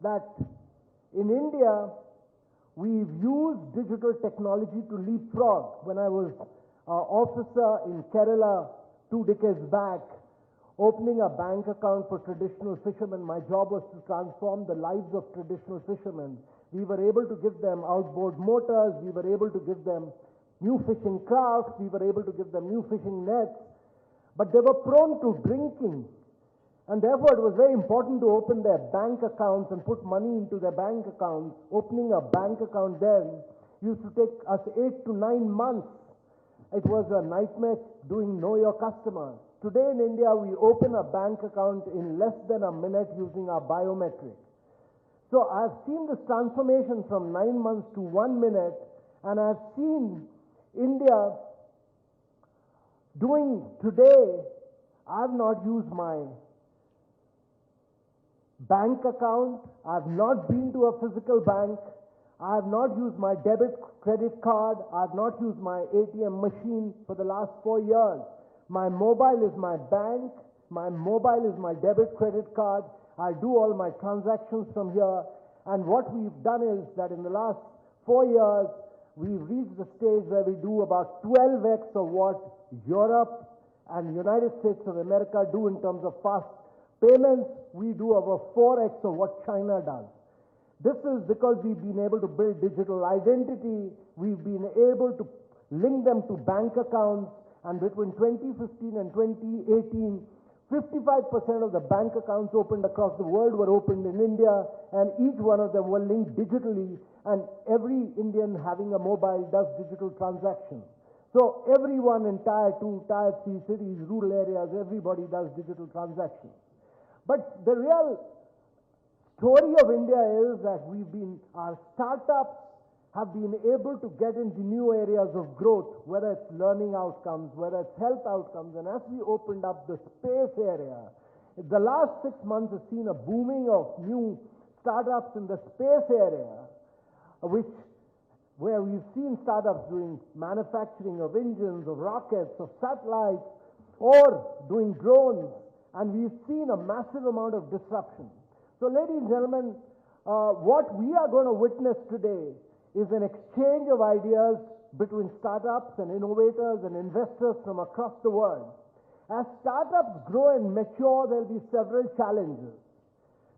that in India, we've used digital technology to leapfrog. When I was an officer in Kerala 2 decades back, opening a bank account for traditional fishermen, my job was to transform the lives of traditional fishermen. We were able to give them outboard motors, we were able to give them new fishing crafts, we were able to give them new fishing nets, but they were prone to drinking. And therefore, it was very important to open their bank accounts and put money into their bank accounts. Opening a bank account then used to take us 8 to 9 months. It was a nightmare doing Know Your Customer. Today in India, we open a bank account in less than a minute using our biometric. So I've seen this transformation from 9 months to 1 minute, and I've seen India doing today. I've not used my bank account, I've not been to a physical bank, I have not used my debit credit card, I have not used my ATM machine for the last 4 years. My mobile is my bank, my mobile is my debit credit card, I do all my transactions from here, and what we've done is that in the last 4 years, we've reached the stage where we do about 12x of what Europe and United States of America do in terms of fast payments. We do over 4x of what China does. This is because we've been able to build digital identity, we've been able to link them to bank accounts, and between 2015 and 2018, 55% of the bank accounts opened across the world were opened in India, and each one of them were linked digitally, and every Indian having a mobile does digital transactions. So everyone in Tier 2, Tier 3 cities, rural areas, everybody does digital transactions. But the real story of India is that our startups have been able to get into new areas of growth, whether it's learning outcomes, whether it's health outcomes, and as we opened up the space area, the last 6 months has seen a booming of new startups in the space area, where we've seen startups doing manufacturing of engines, of rockets, of satellites, or doing drones, and we've seen a massive amount of disruption. So ladies and gentlemen, what we are going to witness today is an exchange of ideas between startups and innovators and investors from across the world. As startups grow and mature, there will be several challenges.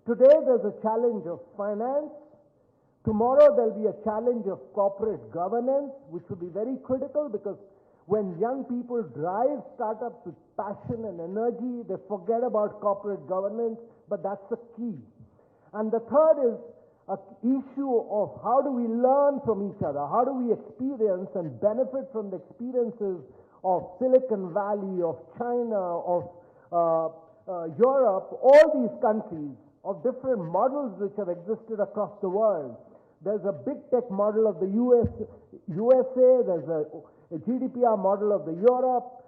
Today there's a challenge of finance. Tomorrow there'll be a challenge of corporate governance, which will be very critical, because when young people drive startups with passion and energy, they forget about corporate governance, but that's the key. And the third is an issue of how do we learn from each other? How do we experience and benefit from the experiences of Silicon Valley, of China, of Europe, all these countries, of different models which have existed across the world. There's a big tech model of the USA, there's a GDPR model of the Europe,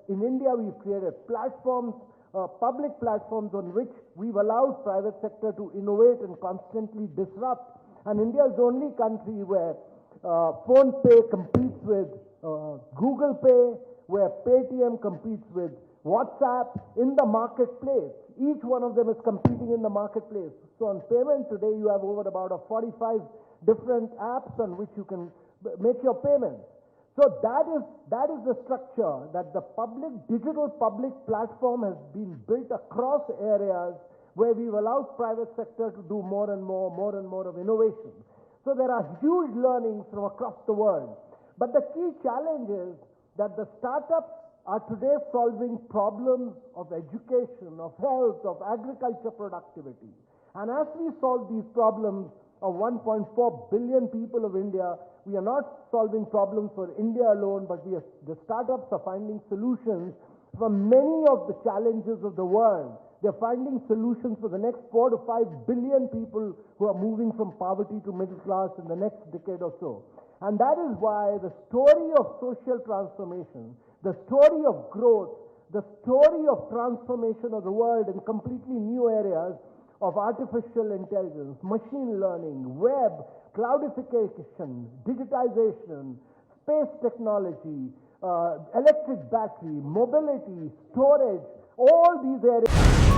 in India we've created platforms, public platforms on which we've allowed private sector to innovate and constantly disrupt. And India is the only country where PhonePe competes with Google Pay, where Paytm competes with WhatsApp in the marketplace. Each one of them is competing in the marketplace. So on payment today, you have over about 45 different apps on which you can make your payments. So that is the structure, that the digital public platform has been built across areas where we've allowed private sector to do more and more of innovation. So there are huge learnings from across the world. But the key challenge is that the startups are today solving problems of education, of health, of agriculture productivity. And as we solve these problems of 1.4 billion people of India, we are not solving problems for India alone, but the startups are finding solutions for many of the challenges of the world. They're finding solutions for the next 4 to 5 billion people who are moving from poverty to middle class in the next decade or so. And that is why the story of social transformation, the story of growth, the story of transformation of the world in completely new areas of artificial intelligence, machine learning, web, cloudification, digitization, space technology, electric battery, mobility, storage, all these areas.